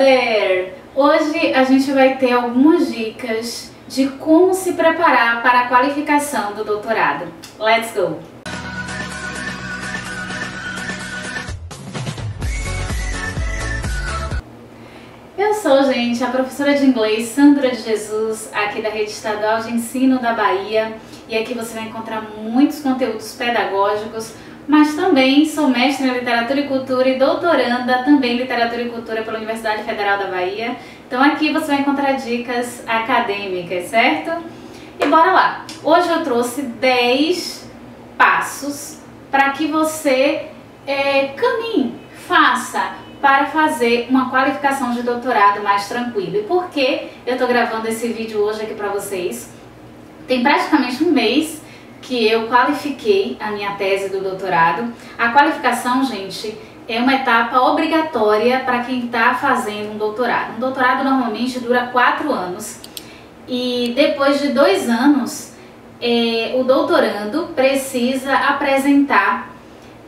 there! Hoje a gente vai ter algumas dicas de como se preparar para a qualificação do doutorado. Let's go! Eu sou, gente, a professora de inglês Sandra de Jesus, aqui da Rede Estadual de Ensino da Bahia, e aqui você vai encontrar muitos conteúdos pedagógicos, mas também sou mestre em Literatura e Cultura e doutoranda também em Literatura e Cultura pela Universidade Federal da Bahia. Então aqui você vai encontrar dicas acadêmicas, certo? E bora lá! Hoje eu trouxe 10 passos para que você caminhe, faça para fazer uma qualificação de doutorado mais tranquilo. E por que eu estou gravando esse vídeo hoje aqui para vocês? Tem praticamente um mês que eu qualifiquei a minha tese do doutorado. A qualificação, gente, é uma etapa obrigatória para quem está fazendo um doutorado. Um doutorado normalmente dura 4 anos e depois de 2 anos o doutorando precisa apresentar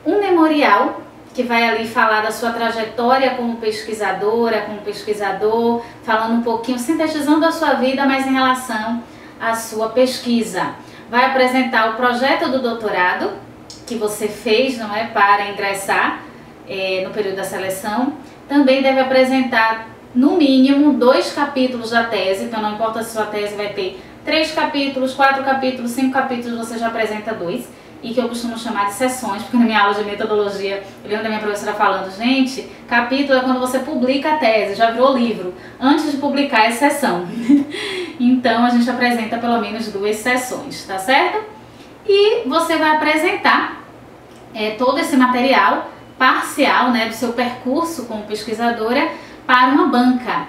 um memorial que vai ali falar da sua trajetória como pesquisadora, como pesquisador, falando um pouquinho, sintetizando a sua vida, mas em relação à sua pesquisa. Vai apresentar o projeto do doutorado que você fez, não é, para ingressar no período da seleção. Também deve apresentar, no mínimo, 2 capítulos da tese, então não importa se sua tese vai ter 3 capítulos, 4 capítulos, 5 capítulos, você já apresenta 2. E que eu costumo chamar de sessões, porque na minha aula de metodologia, eu lembro da minha professora falando, gente, capítulo é quando você publica a tese, já virou livro. Antes de publicar é sessão. Então a gente apresenta pelo menos 2 sessões, tá certo? E você vai apresentar todo esse material parcial, né, do seu percurso como pesquisadora para uma banca.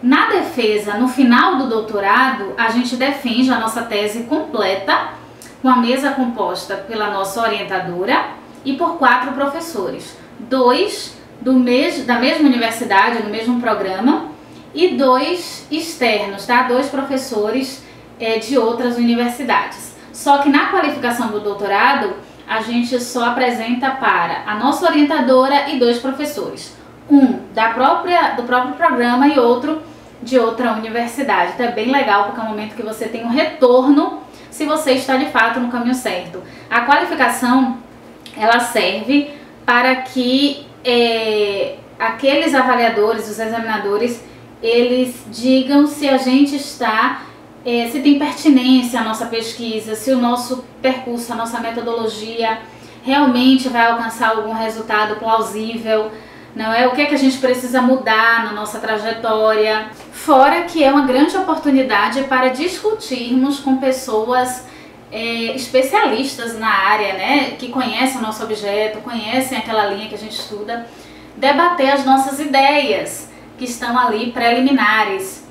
Na defesa, no final do doutorado, a gente defende a nossa tese completa, com a mesa composta pela nossa orientadora e por 4 professores. 2 da mesma universidade, no mesmo programa, e 2 externos, tá? 2 professores de outras universidades. Só que na qualificação do doutorado, a gente só apresenta para a nossa orientadora e 2 professores. Um do próprio programa e outro de outra universidade. Então é bem legal, porque é um momento que você tem um retorno se você está de fato no caminho certo. A qualificação, ela serve para que aqueles avaliadores, os examinadores, eles digam se a gente está, se tem pertinência à nossa pesquisa, se o nosso percurso, a nossa metodologia realmente vai alcançar algum resultado plausível, não é? O que é que a gente precisa mudar na nossa trajetória. Fora que é uma grande oportunidade para discutirmos com pessoas especialistas na área, né? Que conhecem o nosso objeto, conhecem aquela linha que a gente estuda, debater as nossas ideias que estão ali preliminares.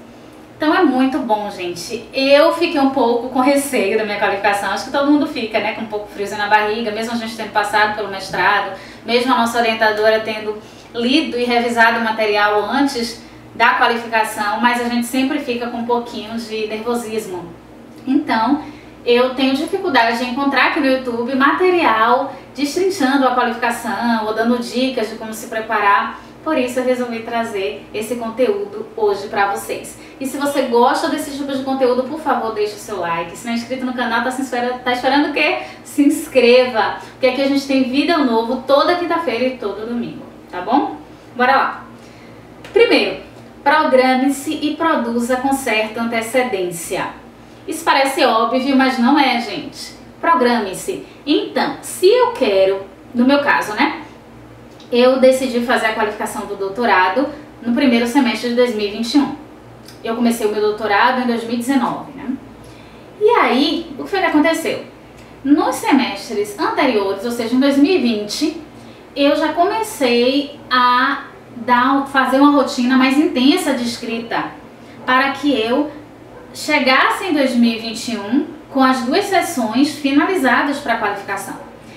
Então é muito bom, gente. Eu fiquei um pouco com receio da minha qualificação, acho que todo mundo fica, né, com um pouco friozinho na barriga, mesmo a gente tendo passado pelo mestrado, mesmo a nossa orientadora tendo lido e revisado o material antes da qualificação, mas a gente sempre fica com um pouquinho de nervosismo. Então, eu tenho dificuldade de encontrar aqui no YouTube material destrinchando a qualificação ou dando dicas de como se preparar. Por isso eu resolvi trazer esse conteúdo hoje para vocês. E se você gosta desse tipo de conteúdo, por favor, deixe o seu like. Se não é inscrito no canal, tá esperando o quê? Se inscreva, porque aqui a gente tem vídeo novo toda quinta-feira e todo domingo, tá bom? Bora lá! Primeiro, programe-se e produza com certa antecedência. Isso parece óbvio, mas não é, gente. Programe-se. Então, se eu quero, no meu caso, né? Eu decidi fazer a qualificação do doutorado no primeiro semestre de 2021. Eu comecei o meu doutorado em 2019, né? E aí, o que foi que aconteceu? Nos semestres anteriores, ou seja, em 2020, eu já comecei a fazer uma rotina mais intensa de escrita para que eu chegasse em 2021 com as 2 sessões finalizadas para a qualificação.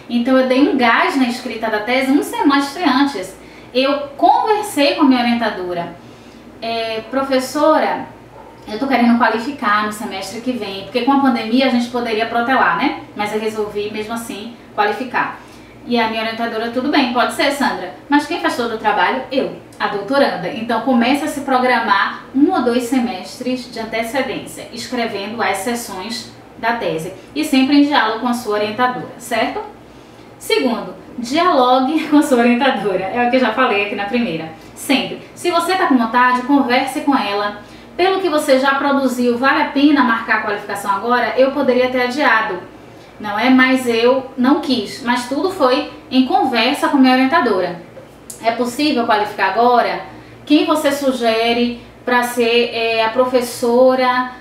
Então eu dei um gás na escrita da tese um semestre antes. Eu conversei com a minha orientadora. Professora, eu tô querendo qualificar no semestre que vem, porque com a pandemia a gente poderia protelar, né? Mas eu resolvi mesmo assim qualificar. E a minha orientadora, tudo bem, pode ser, Sandra, mas quem faz todo o trabalho? Eu, a doutoranda. Então começa a se programar 1 ou 2 semestres de antecedência, escrevendo as sessões da tese e sempre em diálogo com a sua orientadora, certo? Segundo, dialogue com a sua orientadora, é o que eu já falei aqui na primeira. Sempre. Se você está com vontade, converse com ela. Pelo que você já produziu, vale a pena marcar a qualificação agora? Eu poderia ter adiado, não é? Mas eu não quis. Mas tudo foi em conversa com minha orientadora. É possível qualificar agora? Quem você sugere para ser a professora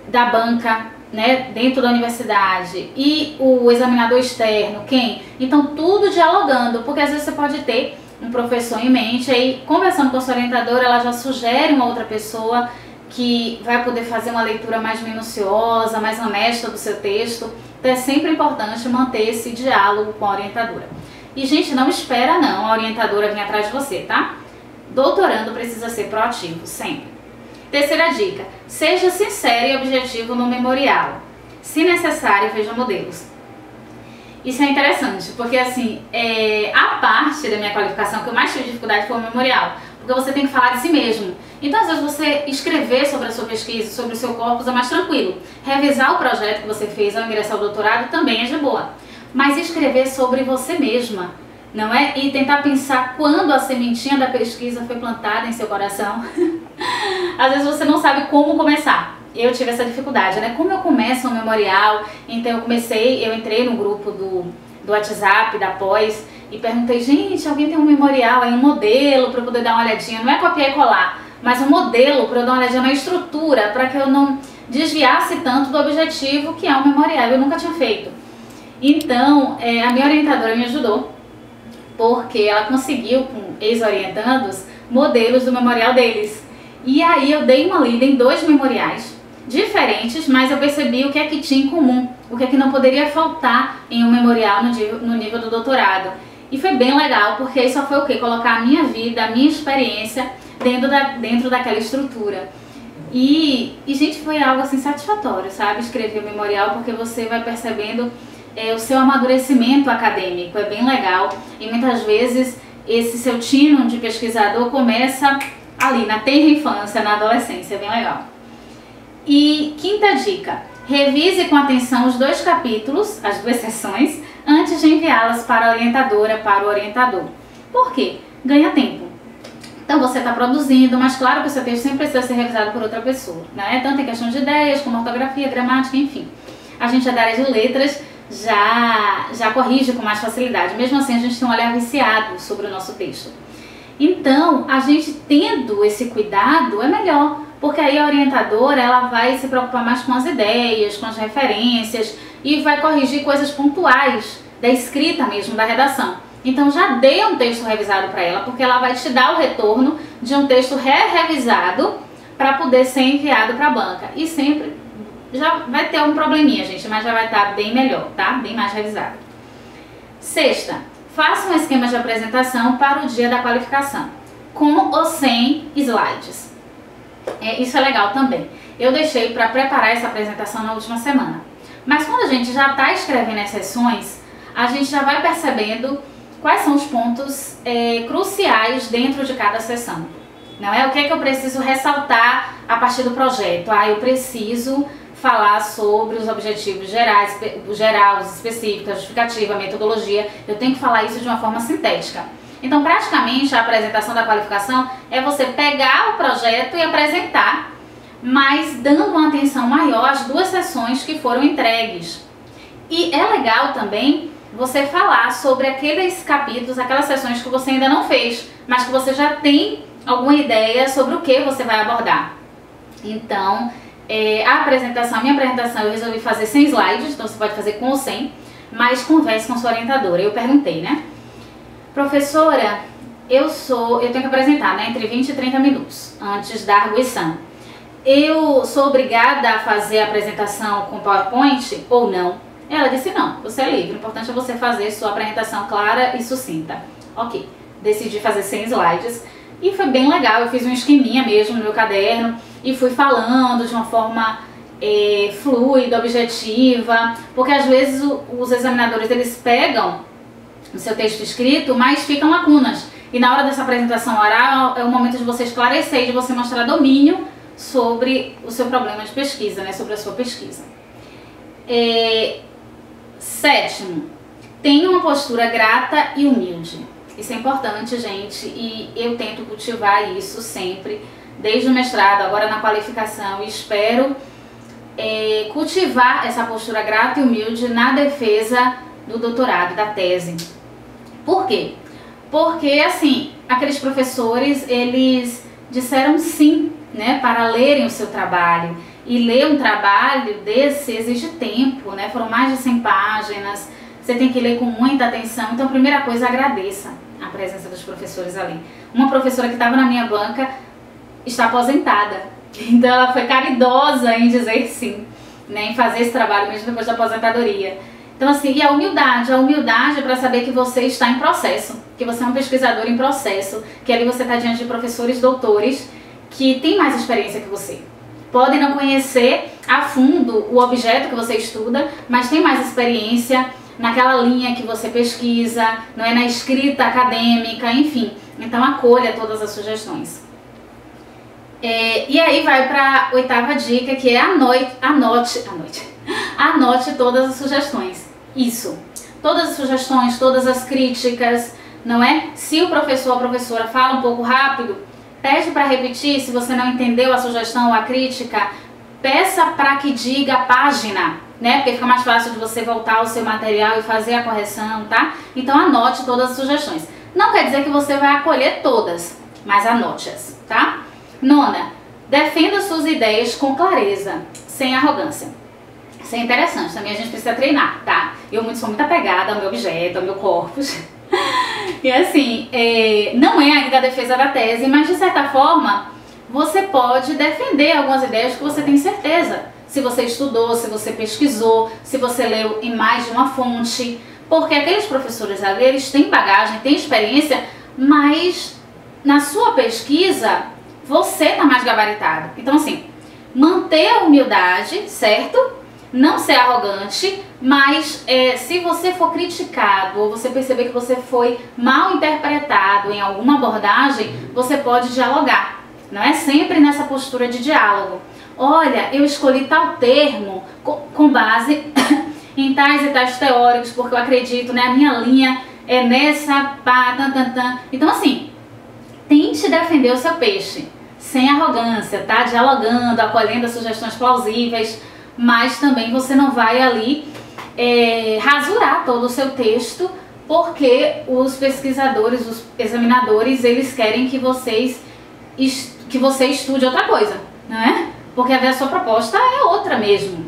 da banca, né, dentro da universidade? E o examinador externo, quem? Então tudo dialogando, porque às vezes você pode ter um professor em mente, aí conversando com a sua orientadora, ela já sugere uma outra pessoa que vai poder fazer uma leitura mais minuciosa, mais honesta do seu texto. Então é sempre importante manter esse diálogo com a orientadora. E gente, não espera não a orientadora vir atrás de você, tá? Doutorando precisa ser proativo, sempre. Terceira dica, seja sincero e objetivo no memorial. Se necessário, veja modelos. Isso é interessante, porque assim, a parte da minha qualificação que eu mais tive dificuldade foi o memorial, porque você tem que falar de si mesmo. Então, às vezes, você escrever sobre a sua pesquisa, sobre o seu corpus é mais tranquilo. Revisar o projeto que você fez ao ingressar ao doutorado também é de boa. Mas escrever sobre você mesma, não é? E tentar pensar quando a sementinha da pesquisa foi plantada em seu coração. Às vezes você não sabe como começar. Eu tive essa dificuldade, né? Como eu começo um memorial? Então eu entrei no grupo do WhatsApp, da pós, e perguntei, gente, alguém tem um memorial aí, um modelo para eu poder dar uma olhadinha? Não é copiar e colar, mas um modelo para eu dar uma olhadinha na estrutura, para que eu não desviasse tanto do objetivo que é um memorial. Eu nunca tinha feito. Então, a minha orientadora me ajudou, porque ela conseguiu, com ex-orientandos, modelos do memorial deles. E aí eu dei uma lida em 2 memoriais diferentes, mas eu percebi o que é que tinha em comum, o que é que não poderia faltar em um memorial no nível do doutorado. E foi bem legal, porque aí só foi o quê? Colocar a minha vida, a minha experiência dentro daquela estrutura. E gente, foi algo assim satisfatório, sabe? Escrever o memorial, porque você vai percebendo o seu amadurecimento acadêmico, é bem legal. E muitas vezes esse seu tino de pesquisador começa ali na tenra infância, na adolescência, é bem legal. E quinta dica, revise com atenção os 2 capítulos, as 2 sessões, antes de enviá-las para a orientadora, para o orientador. Por quê? Ganha tempo. Então você está produzindo, mas claro que o seu texto sempre precisa ser revisado por outra pessoa, né? Tanto em questão de ideias, como ortografia, gramática, enfim. A gente da área de letras já corrige com mais facilidade. Mesmo assim, a gente tem um olhar viciado sobre o nosso texto. Então, a gente tendo esse cuidado é melhor, porque aí a orientadora ela vai se preocupar mais com as ideias, com as referências e vai corrigir coisas pontuais da escrita mesmo, da redação. Então já dê um texto revisado para ela, porque ela vai te dar o retorno de um texto revisado para poder ser enviado para a banca. E sempre já vai ter um probleminha, gente, mas já vai estar bem melhor, tá? Bem mais revisado. Sexta, faça um esquema de apresentação para o dia da qualificação, com ou sem slides. Isso é legal também. Eu deixei para preparar essa apresentação na última semana. Mas quando a gente já está escrevendo as sessões, a gente já vai percebendo quais são os pontos cruciais dentro de cada sessão. Não é? O que é que eu preciso ressaltar a partir do projeto? Eu preciso falar sobre os objetivos gerais, os específicos, a justificativa, a metodologia. Eu tenho que falar isso de uma forma sintética. Então, praticamente, a apresentação da qualificação é você pegar o projeto e apresentar, mas dando uma atenção maior às 2 sessões que foram entregues. E é legal também você falar sobre aqueles capítulos, aquelas sessões que você ainda não fez, mas que você já tem alguma ideia sobre o que você vai abordar. Então, a minha apresentação eu resolvi fazer sem slides, então você pode fazer com ou sem, mas converse com sua orientadora. Eu perguntei, né? Professora, eu tenho que apresentar, né, entre 20 e 30 minutos antes da arguição. Eu sou obrigada a fazer a apresentação com PowerPoint ou não? Ela disse não, você é livre, o importante é você fazer sua apresentação clara e sucinta. Ok, decidi fazer sem slides e foi bem legal, eu fiz um esqueminha mesmo no meu caderno e fui falando de uma forma fluida, objetiva, porque às vezes os examinadores eles pegam no seu texto escrito, mas ficam lacunas. E na hora dessa apresentação oral é o momento de você esclarecer, de você mostrar domínio sobre o seu problema de pesquisa, né? Sobre a sua pesquisa. Sétimo, tenha uma postura grata e humilde. Isso é importante, gente, e eu tento cultivar isso sempre, desde o mestrado, agora na qualificação, e espero cultivar essa postura grata e humilde na defesa do doutorado, da tese. Por quê? Porque, assim, aqueles professores, eles disseram sim, né, para lerem o seu trabalho. E ler um trabalho desse exige tempo, né? Foram mais de 100 páginas, você tem que ler com muita atenção. Então, a primeira coisa, agradeça a presença dos professores ali. Uma professora que estava na minha banca está aposentada, então ela foi caridosa em dizer sim, né, em fazer esse trabalho mesmo depois da aposentadoria. Então, assim, e a humildade para saber que você está em processo, que você é um pesquisador em processo, que ali você está diante de professores doutores que têm mais experiência que você. Podem não conhecer a fundo o objeto que você estuda, mas tem mais experiência naquela linha que você pesquisa, não é, na escrita acadêmica, enfim. Então acolha todas as sugestões. E aí vai para a 8ª dica, que é anote todas as sugestões. Isso, todas as sugestões, todas as críticas, não é? Se o professor ou a professora fala um pouco rápido, pede para repetir. Se você não entendeu a sugestão ou a crítica, peça para que diga a página, né? Porque fica mais fácil de você voltar ao seu material e fazer a correção, tá? Então anote todas as sugestões. Não quer dizer que você vai acolher todas, mas anote-as, tá? 9ª, defenda suas ideias com clareza, sem arrogância. Isso é interessante, também a gente precisa treinar, tá? Eu sou muito apegada ao meu objeto, ao meu corpus. E assim, não é ainda a defesa da tese, mas de certa forma você pode defender algumas ideias que você tem certeza. Se você estudou, se você pesquisou, se você leu em mais de uma fonte. Porque aqueles professores ali, eles têm bagagem, têm experiência, mas na sua pesquisa você está mais gabaritado. Então, assim, manter a humildade, certo? Não ser arrogante, mas se você for criticado ou você perceber que você foi mal interpretado em alguma abordagem, você pode dialogar. Não é sempre nessa postura de diálogo. Olha, eu escolhi tal termo com base em tais e tais teóricos, porque eu acredito, né? A minha linha é nessa, pá, Então, assim, tente defender o seu peixe, sem arrogância, tá? Dialogando, acolhendo as sugestões plausíveis, mas também você não vai ali rasurar todo o seu texto, porque os pesquisadores, os examinadores, eles querem que você estude outra coisa, não é? Porque a sua proposta é outra mesmo,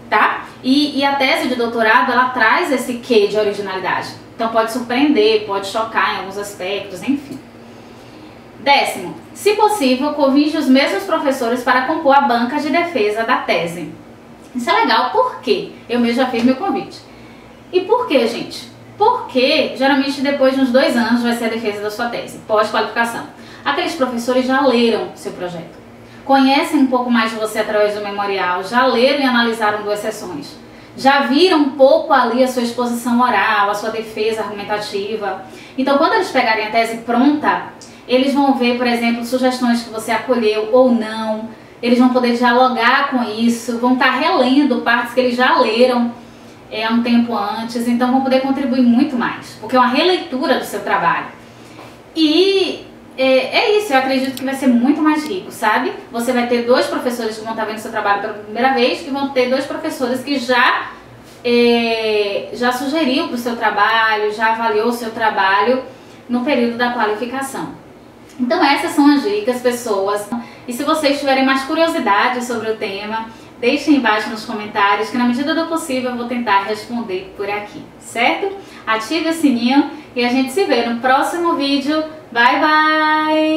tá? E a tese de doutorado, ela traz esse quê de originalidade. Então pode surpreender, pode chocar em alguns aspectos, enfim. 10º, se possível, convide os mesmos professores para compor a banca de defesa da tese. Isso é legal, por quê? Eu mesmo já fiz meu convite. E por quê, gente? Porque geralmente depois de uns 2 anos vai ser a defesa da sua tese, pós-qualificação. Aqueles professores já leram seu projeto, conhecem um pouco mais de você através do memorial, já leram e analisaram 2 sessões, já viram um pouco ali a sua exposição oral, a sua defesa argumentativa. Então, quando eles pegarem a tese pronta, eles vão ver, por exemplo, sugestões que você acolheu ou não, eles vão poder dialogar com isso, vão estar relendo partes que eles já leram há um tempo antes, então vão poder contribuir muito mais, porque é uma releitura do seu trabalho. E é isso, eu acredito que vai ser muito mais rico, sabe? Você vai ter 2 professores que vão estar vendo seu trabalho pela primeira vez, e vão ter 2 professores que já sugeriu para o seu trabalho, já avaliou o seu trabalho no período da qualificação. Então essas são as dicas, pessoas. E se vocês tiverem mais curiosidade sobre o tema, deixem embaixo nos comentários, que na medida do possível eu vou tentar responder por aqui, certo? Ative o sininho e a gente se vê no próximo vídeo. Bye, bye!